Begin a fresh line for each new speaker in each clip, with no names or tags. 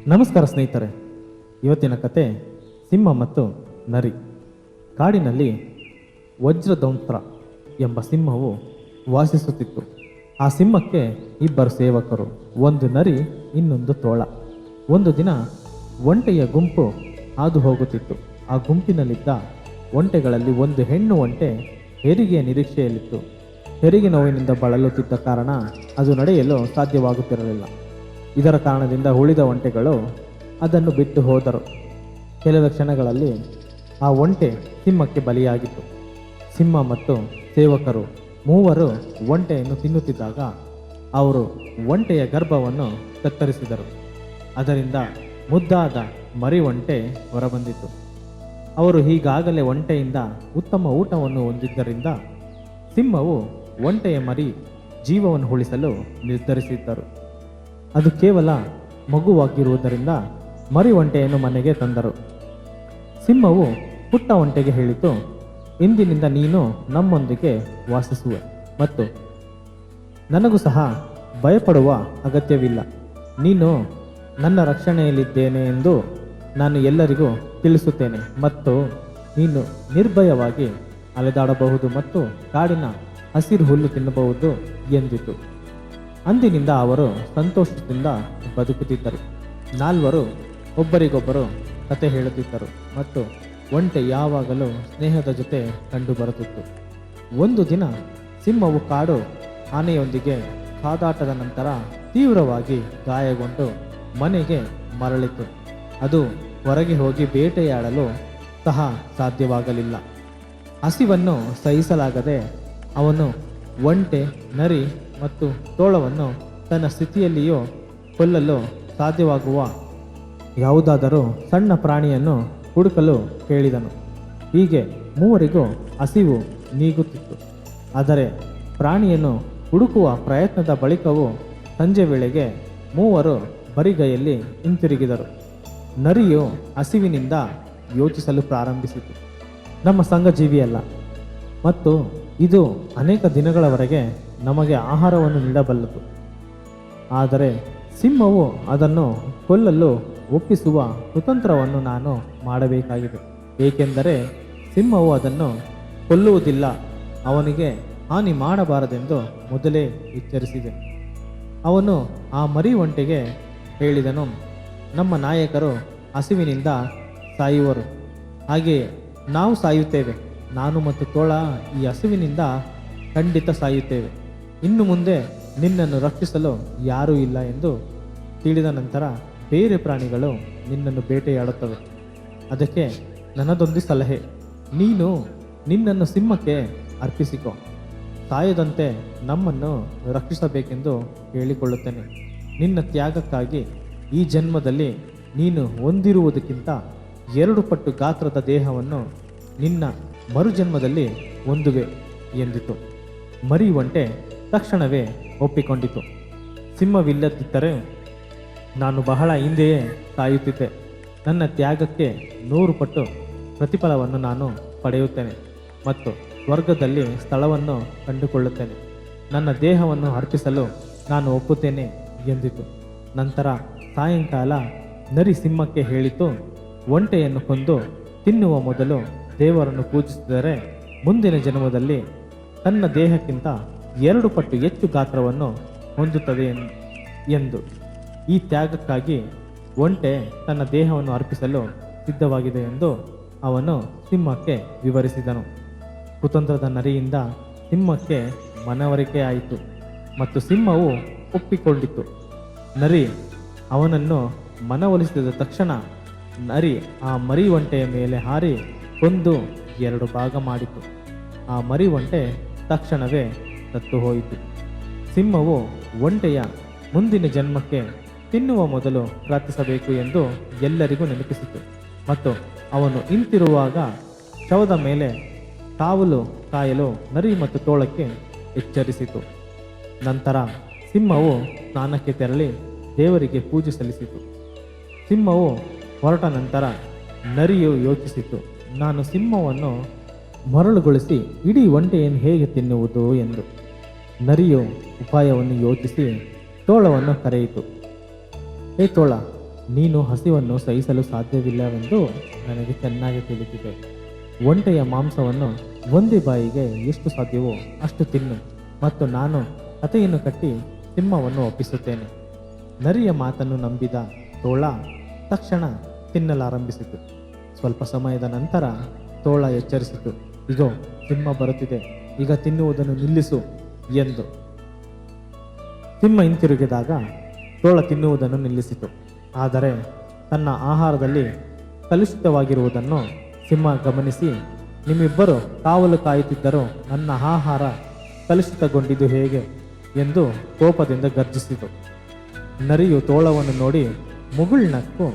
ನಮಸ್ಕಾರ ಸ್ನೇಹಿತರೆ. ಇವತ್ತಿನ ಕತೆ ಸಿಂಹ ಮತ್ತು ನರಿ. ಕಾಡಿನಲ್ಲಿ ವಜ್ರದೌಂತ್ರ ಎಂಬ ಸಿಂಹವು ವಾಸಿಸುತ್ತಿತ್ತು. ಆ ಸಿಂಹಕ್ಕೆ ಇಬ್ಬರು ಸೇವಕರು, ಒಂದು ನರಿ, ಇನ್ನೊಂದು ತೋಳ. ಒಂದು ದಿನ ಒಂಟೆಯ ಗುಂಪು ಹಾದು ಹೋಗುತ್ತಿತ್ತು. ಆ ಗುಂಪಿನಲ್ಲಿದ್ದ ಒಂಟೆಗಳಲ್ಲಿ ಒಂದು ಹೆಣ್ಣು ಒಂಟೆ ಹೆರಿಗೆಯ ನಿರೀಕ್ಷೆಯಲ್ಲಿತ್ತು. ಹೆರಿಗೆ ನೋವಿನಿಂದ ಬಳಲುತ್ತಿದ್ದ ಕಾರಣ ಅದು ನಡೆಯಲು ಸಾಧ್ಯವಾಗುತ್ತಿರಲಿಲ್ಲ. ಇದರ ಕಾರಣದಿಂದ ಉಳಿದ ಒಂಟೆಗಳು ಅದನ್ನು ಬಿಟ್ಟು ಹೋದರು. ಕೆಲವೇ ಕ್ಷಣಗಳಲ್ಲಿ ಆ ಒಂಟೆ ಸಿಂಹಕ್ಕೆ ಬಲಿಯಾಗಿತ್ತು. ಸಿಂಹ ಮತ್ತು ಸೇವಕರು ಮೂವರು ಒಂಟೆಯನ್ನು ತಿನ್ನುತ್ತಿದ್ದಾಗ ಅವರು ಒಂಟೆಯ ಗರ್ಭವನ್ನು ಕತ್ತರಿಸಿದರು. ಅದರಿಂದ ಮುದ್ದಾದ ಮರಿ ಒಂಟೆ ಹೊರಬಂದಿತು. ಅವರು ಈಗಾಗಲೇ ಒಂಟೆಯಿಂದ ಉತ್ತಮ ಊಟವನ್ನು ಹೊಂದಿದ್ದರಿಂದ ಸಿಂಹವು ಒಂಟೆಯ ಮರಿ ಜೀವವನ್ನು ಉಳಿಸಲು ನಿರ್ಧರಿಸಿದ್ದರು. ಅದು ಕೇವಲ ಮಗುವಾಗಿರುವುದರಿಂದ ಮರಿ ಒಂಟೆಯನ್ನು ಮನೆಗೆ ತಂದರು. ಸಿಂಹವು ಪುಟ್ಟ ಒಂಟೆಗೆ ಹೇಳಿತು, ಇಂದಿನಿಂದ ನೀನು ನಮ್ಮೊಂದಿಗೆ ವಾಸಿಸುವೆ ಮತ್ತು ನನಗೂ ಸಹ ಭಯಪಡುವ ಅಗತ್ಯವಿಲ್ಲ. ನೀನು ನನ್ನ ರಕ್ಷಣೆಯಲ್ಲಿದ್ದೇನೆ ಎಂದು ನಾನು ಎಲ್ಲರಿಗೂ ತಿಳಿಸುತ್ತೇನೆ ಮತ್ತು ನೀನು ನಿರ್ಭಯವಾಗಿ ಅಲೆದಾಡಬಹುದು ಮತ್ತು ಕಾಡಿನ ಹಸಿರು ಹುಲ್ಲು ತಿನ್ನಬಹುದು ಎಂದಿತು. ಅಂದಿನಿಂದ ಅವರು ಸಂತೋಷದಿಂದ ಬದುಕುತ್ತಿದ್ದರು. ನಾಲ್ವರು ಒಬ್ಬರಿಗೊಬ್ಬರು ಕತೆ ಹೇಳುತ್ತಿದ್ದರು ಮತ್ತು ಒಂಟೆ ಯಾವಾಗಲೂ ಸ್ನೇಹದ ಜೊತೆ ಕಂಡುಬರುತ್ತಿತ್ತು. ಒಂದು ದಿನ ಸಿಂಹವು ಕಾಡು ಆನೆಯೊಂದಿಗೆ ಕಾದಾಟದ ನಂತರ ತೀವ್ರವಾಗಿ ಗಾಯಗೊಂಡು ಮನೆಗೆ ಮರಳಿತು. ಅದು ಹೊರಗೆ ಹೋಗಿ ಬೇಟೆಯಾಡಲು ಸಹ ಸಾಧ್ಯವಾಗಲಿಲ್ಲ. ಹಸಿವನ್ನು ಸಹಿಸಲಾಗದೆ ಅವನು ಒಂಟೆ, ನರಿ ಮತ್ತು ತೋಳವನ್ನು ತನ್ನ ಸ್ಥಿತಿಯಲ್ಲಿಯೂ ಕೊಲ್ಲಲು ಸಾಧ್ಯವಾಗುವ ಯಾವುದಾದರೂ ಸಣ್ಣ ಪ್ರಾಣಿಯನ್ನು ಹುಡುಕಲು ಕೇಳಿದನು. ಹೀಗೆ ಮೂವರಿಗೂ ಹಸಿವು ನೀಗುತ್ತಿತ್ತು. ಆದರೆ ಪ್ರಾಣಿಯನ್ನು ಹುಡುಕುವ ಪ್ರಯತ್ನದ ಬಳಿಕವೂ ಸಂಜೆ ವೇಳೆಗೆ ಮೂವರು ಬರಿಗೈಯಲ್ಲಿ ಹಿಂತಿರುಗಿದರು. ನರಿಯು ಹಸಿವಿನಿಂದ ಯೋಚಿಸಲು ಪ್ರಾರಂಭಿಸಿತು. ನಮ್ಮ ಸಂಘಜೀವಿಯಲ್ಲ ಮತ್ತು ಇದು ಅನೇಕ ದಿನಗಳವರೆಗೆ ನಮಗೆ ಆಹಾರವನ್ನು ನೀಡಬಲ್ಲದು. ಆದರೆ ಸಿಂಹವು ಅದನ್ನು ಕೊಲ್ಲಲು ಒಪ್ಪಿಸುವ ಕುತಂತ್ರವನ್ನು ನಾನು ಮಾಡಬೇಕಾಗಿದೆ, ಏಕೆಂದರೆ ಸಿಂಹವು ಅದನ್ನು ಕೊಲ್ಲುವುದಿಲ್ಲ, ಅವನಿಗೆ ಹಾನಿ ಮಾಡಬಾರದೆಂದು ಮೊದಲೇ ಎಚ್ಚರಿಸಿದೆ. ಅವನು ಆ ಮರಿ ಒಂಟೆಗೆ ಹೇಳಿದನು, ನಮ್ಮ ನಾಯಕರು ಹಸಿವಿನಿಂದ ಸಾಯುವರು, ಹಾಗೆಯೇ ನಾವು ಸಾಯುತ್ತೇವೆ. ನಾನು ಮತ್ತು ತೋಳ ಈ ಹಸಿವಿನಿಂದ ಖಂಡಿತ ಸಾಯುತ್ತೇವೆ. ಇನ್ನು ಮುಂದೆ ನಿನ್ನನ್ನು ರಕ್ಷಿಸಲು ಯಾರೂ ಇಲ್ಲ ಎಂದು ತಿಳಿದ ನಂತರ ಬೇರೆ ಪ್ರಾಣಿಗಳು ನಿನ್ನನ್ನು ಬೇಟೆಯಾಡುತ್ತವೆ. ಅದಕ್ಕೆ ನನ್ನದೊಂದು ಸಲಹೆ, ನೀನು ನಿನ್ನನ್ನು ಸಿಂಹಕ್ಕೆ ಅರ್ಪಿಸಿಕೊ. ಸಾಯದಂತೆ ನಮ್ಮನ್ನು ರಕ್ಷಿಸಬೇಕೆಂದು ಹೇಳಿಕೊಳ್ಳುತ್ತೇನೆ. ನಿನ್ನ ತ್ಯಾಗಕ್ಕಾಗಿ ಈ ಜನ್ಮದಲ್ಲಿ ನೀನು ಹೊಂದಿರುವುದಕ್ಕಿಂತ 2 ಪಟ್ಟು ಗಾತ್ರದ ದೇಹವನ್ನು ನಿನ್ನ ಮರುಜನ್ಮದಲ್ಲಿ ಹೊಂದುವೆ ಎಂದಿತು. ಮರಿ ಒಂಟೆ ತಕ್ಷಣವೇ ಒಪ್ಪಿಕೊಂಡಿತು. ಸಿಂಹವಿಲ್ಲದಿದ್ದರೆ ನಾನು ಬಹಳ ಹಿಂದೆಯೇ ಸಾಯುತ್ತಿದ್ದೆ. ನನ್ನ ತ್ಯಾಗಕ್ಕೆ 100 ಪಟ್ಟು ಪ್ರತಿಫಲವನ್ನು ನಾನು ಪಡೆಯುತ್ತೇನೆ ಮತ್ತು ಸ್ವರ್ಗದಲ್ಲಿ ಸ್ಥಳವನ್ನು ಕಂಡುಕೊಳ್ಳುತ್ತೇನೆ. ನನ್ನ ದೇಹವನ್ನು ಅರ್ಪಿಸಲು ನಾನು ಒಪ್ಪುತ್ತೇನೆ ಎಂದಿತು. ನಂತರ ಸಾಯಂಕಾಲ ನರಿ ಸಿಂಹಕ್ಕೆ ಹೇಳಿತು, ಒಂಟೆಯನ್ನು ಕೊಂದು ತಿನ್ನುವ ಮೊದಲು ದೇವರನ್ನು ಪೂಜಿಸಿದರೆ ಮುಂದಿನ ಜನ್ಮದಲ್ಲಿ ತನ್ನ ದೇಹಕ್ಕಿಂತ 2 ಪಟ್ಟು ಹೆಚ್ಚು ಗಾತ್ರವನ್ನು ಹೊಂದುತ್ತದೆ ಎಂದು. ಈ ತ್ಯಾಗಕ್ಕಾಗಿ ಒಂಟೆ ತನ್ನ ದೇಹವನ್ನು ಅರ್ಪಿಸಲು ಸಿದ್ಧವಾಗಿದೆ ಎಂದು ಅವನು ಸಿಂಹಕ್ಕೆ ವಿವರಿಸಿದನು. ಕುತಂತ್ರದ ನರಿಯಿಂದ ಸಿಂಹಕ್ಕೆ ಮನವರಿಕೆ ಆಯಿತು ಮತ್ತು ಸಿಂಹವು ಒಪ್ಪಿಕೊಂಡಿತು. ನರಿ ಅವನನ್ನು ಮನವೊಲಿಸಿದ ತಕ್ಷಣ ನರಿ ಆ ಮರಿ ಒಂಟೆಯ ಮೇಲೆ ಹಾರಿ ಕೊಂದು 2 ಭಾಗ ಮಾಡಿತು. ಆ ಮರಿ ಒಂಟೆ ತಕ್ಷಣವೇ ಸತ್ತು ಹೋಯಿತು. ಸಿಂಹವು ಒಂಟೆಯ ಮುಂದಿನ ಜನ್ಮಕ್ಕೆ ತಿನ್ನುವ ಮೊದಲು ಪ್ರಾರ್ಥಿಸಬೇಕು ಎಂದು ಎಲ್ಲರಿಗೂ ನೆನಪಿಸಿತು ಮತ್ತು ಅವನು ಹಿಂತಿರುವಾಗ ಶವದ ಮೇಲೆ ಕಾವಲು ಕಾಯಲು ನರಿ ಮತ್ತು ತೋಳಕ್ಕೆ ಎಚ್ಚರಿಸಿತು. ನಂತರ ಸಿಂಹವು ಸ್ನಾನಕ್ಕೆ ತೆರಳಿ ದೇವರಿಗೆ ಪೂಜೆ ಸಲ್ಲಿಸಿತು. ಸಿಂಹವು ಹೊರಟ ನಂತರ ನರಿಯು ಯೋಚಿಸಿತು, ನಾನು ಸಿಂಹವನ್ನು ಮರಳುಗೊಳಿಸಿ ಇಡೀ ಒಂಟೆಯನ್ನು ಹೇಗೆ ತಿನ್ನುವುದು ಎಂದು. ನರಿಯು ಉಪಾಯವನ್ನು ಯೋಚಿಸಿ ತೋಳವನ್ನು ಕರೆಯಿತು. ಏ ತೋಳ, ನೀನು ಹಸಿವನ್ನು ಸಹಿಸಲು ಸಾಧ್ಯವಿಲ್ಲವೆಂದು ನನಗೆ ಚೆನ್ನಾಗಿ ತಿಳಿದಿದೆ. ಒಂಟೆಯ ಮಾಂಸವನ್ನು ಒಂದೇ ಬಾಯಿಗೆ ಎಷ್ಟು ಸಾಧ್ಯವೋ ಅಷ್ಟು ತಿನ್ನು, ಮತ್ತು ನಾನು ಕಥೆಯನ್ನು ಕಟ್ಟಿ ಸಿಂಹವನ್ನು ಒಪ್ಪಿಸುತ್ತೇನೆ. ನರಿಯ ಮಾತನ್ನು ನಂಬಿದ ತೋಳ ತಕ್ಷಣ ತಿನ್ನಲಾರಂಭಿಸಿತು. ಸ್ವಲ್ಪ ಸಮಯದ ನಂತರ ತೋಳ ಎಚ್ಚರಿಸಿತು, ಇಗೋ ಸಿಂಹ ಬರುತ್ತಿದೆ, ಈಗ ತಿನ್ನುವುದನ್ನು ನಿಲ್ಲಿಸು ಎಂದು. ಸಿಂಹ ಹಿಂತಿರುಗಿದಾಗ ತೋಳ ತಿನ್ನುವುದನ್ನು ನಿಲ್ಲಿಸಿತು. ಆದರೆ ತನ್ನ ಆಹಾರದಲ್ಲಿ ಕಲುಷಿತವಾಗಿರುವುದನ್ನು ಸಿಂಹ ಗಮನಿಸಿ, ನಿಮ್ಮಿಬ್ಬರು ಕಾವಲು ಕಾಯುತ್ತಿದ್ದರೂ ನನ್ನ ಆಹಾರ ಕಲುಷಿತಗೊಂಡಿದ್ದು ಹೇಗೆ ಎಂದು ಕೋಪದಿಂದ ಗರ್ಜಿಸಿತು. ನರಿಯು ತೋಳವನ್ನು ನೋಡಿ ಮುಗುಳ್ನಕ್ಕು,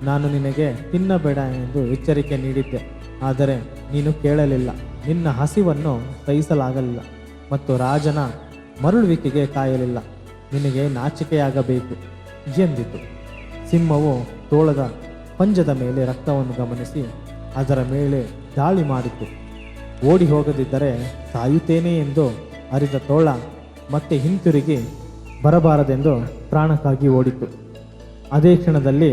ನಾನು ನಿನಗೆ ತಿನ್ನಬೇಡ ಎಂದು ಎಚ್ಚರಿಕೆ ನೀಡಿದ್ದೆ, ಆದರೆ ನೀನು ಕೇಳಲಿಲ್ಲ. ನಿನ್ನ ಹಸಿವನ್ನು ಸಹಿಸಲಾಗಲಿಲ್ಲ ಮತ್ತು ರಾಜನ ಮರಳುವಿಕೆಗೆ ಕಾಯಲಿಲ್ಲ. ನಿನಗೆ ನಾಚಿಕೆಯಾಗಬೇಕು ಎಂದಿತು. ಸಿಂಹವು ತೋಳದ ಪಂಜದ ಮೇಲೆ ರಕ್ತವನ್ನು ಗಮನಿಸಿ ಅದರ ಮೇಲೆ ದಾಳಿ ಮಾಡಿತು. ಓಡಿ ಹೋಗದಿದ್ದರೆ ಸಾಯುತ್ತೇನೆ ಎಂದು ಅರಿತ ತೋಳ ಮತ್ತೆ ಹಿಂತಿರುಗಿ ಬರಬಾರದೆಂದು ಪ್ರಾಣಕ್ಕಾಗಿ ಓಡಿತು. ಅದೇ ಕ್ಷಣದಲ್ಲಿ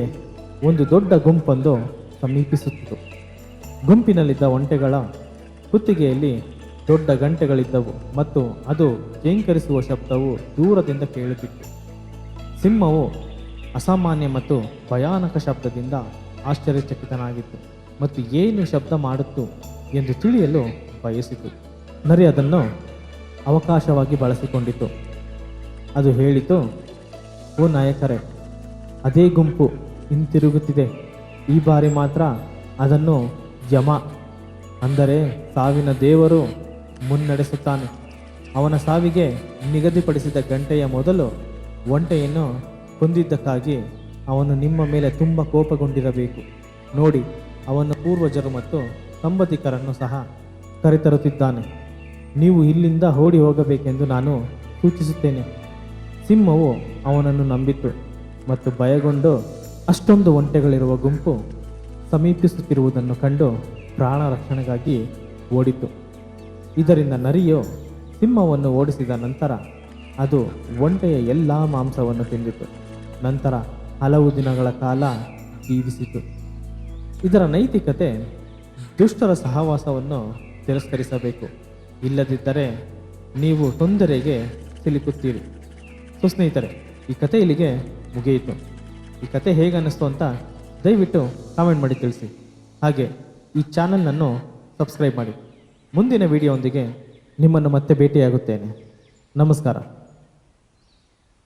ಒಂದು ದೊಡ್ಡ ಗುಂಪೊಂದು ಸಮೀಪಿಸುತ್ತಿತ್ತು. ಗುಂಪಿನಲ್ಲಿದ್ದ ಒಂಟೆಗಳ ಕುತ್ತಿಗೆಯಲ್ಲಿ ದೊಡ್ಡ ಗಂಟೆಗಳಿದ್ದವು ಮತ್ತು ಅದು ಜೇಂಕರಿಸುವ ಶಬ್ದವು ದೂರದಿಂದ ಕೇಳುತ್ತಿತ್ತು. ಸಿಂಹವು ಅಸಾಮಾನ್ಯ ಮತ್ತು ಭಯಾನಕ ಶಬ್ದದಿಂದ ಆಶ್ಚರ್ಯಚಕಿತನಾಗಿತ್ತು ಮತ್ತು ಏನು ಶಬ್ದ ಮಾಡುತ್ತು ಎಂದು ತಿಳಿಯಲು ಬಯಸಿತು. ನರಿ ಅದನ್ನು ಅವಕಾಶವಾಗಿ ಬಳಸಿಕೊಂಡಿತು. ಅದು ಹೇಳಿತು, ಓ ನಾಯಕರೇ, ಅದೇ ಗುಂಪು ಹಿಂತಿರುಗುತ್ತಿದೆ. ಈ ಬಾರಿ ಮಾತ್ರ ಅದನ್ನು ಯಮ ಅಂದರೆ ಸಾವಿನ ದೇವರು ಮುನ್ನಡೆಸುತ್ತಾನೆ. ಅವನ ಸಾವಿಗೆ ನಿಗದಿಪಡಿಸಿದ ಗಂಟೆಯ ಮೊದಲು ಒಂಟೆಯನ್ನು ಕೊಂದಿದ್ದಕ್ಕಾಗಿ ಅವನು ನಿಮ್ಮ ಮೇಲೆ ತುಂಬ ಕೋಪಗೊಂಡಿರಬೇಕು. ನೋಡಿ, ಅವನ ಪೂರ್ವಜರು ಮತ್ತು ಸಂಬಂಧಿಕರನ್ನು ಸಹ ಕರೆತರುತ್ತಿದ್ದಾನೆ. ನೀವು ಇಲ್ಲಿಂದ ಓಡಿ ಹೋಗಬೇಕೆಂದು ನಾನು ಸೂಚಿಸುತ್ತೇನೆ. ಸಿಂಹವು ಅವನನ್ನು ನಂಬಿತು ಮತ್ತು ಭಯಗೊಂಡು ಅಷ್ಟೊಂದು ಒಂಟೆಗಳಿರುವ ಗುಂಪು ಸಮೀಪಿಸುತ್ತಿರುವುದನ್ನು ಕಂಡು ಪ್ರಾಣ ರಕ್ಷಣೆಗಾಗಿ ಓಡಿತು. ಇದರಿಂದ ನರಿಯು ಸಿಂಹವನ್ನು ಓಡಿಸಿದ ನಂತರ ಅದು ಒಂಟೆಯ ಎಲ್ಲ ಮಾಂಸವನ್ನು ತಿಂದಿತು. ನಂತರ ಹಲವು ದಿನಗಳ ಕಾಲ ಜೀವಿಸಿತು. ಇದರ ನೈತಿಕತೆ ದುಷ್ಟರ ಸಹವಾಸವನ್ನು ತಿರಸ್ಕರಿಸಬೇಕು, ಇಲ್ಲದಿದ್ದರೆ ನೀವು ತೊಂದರೆಗೆ ಸಿಲುಕುತ್ತೀರಿ. ಸೊ ಸ್ನೇಹಿತರೆ, ಈ ಕತೆ ಇಲ್ಲಿಗೆ ಮುಗಿಯಿತು. ಈ ಕತೆ ಹೇಗೆ ಅನ್ನಿಸ್ತು ಅಂತ ದಯವಿಟ್ಟು ಕಾಮೆಂಟ್ ಮಾಡಿ ತಿಳಿಸಿ. ಹಾಗೆ ಈ ಚಾನಲ್ನನ್ನು ಸಬ್ಸ್ಕ್ರೈಬ್ ಮಾಡಿ. ಮುಂದಿನ ವಿಡಿಯೋ ಒಂದಿಗೆ ನಿಮ್ಮನ್ನು ಮತ್ತೆ ಭೇಟಿಯಾಗುತ್ತೇನೆ. ನಮಸ್ಕಾರ.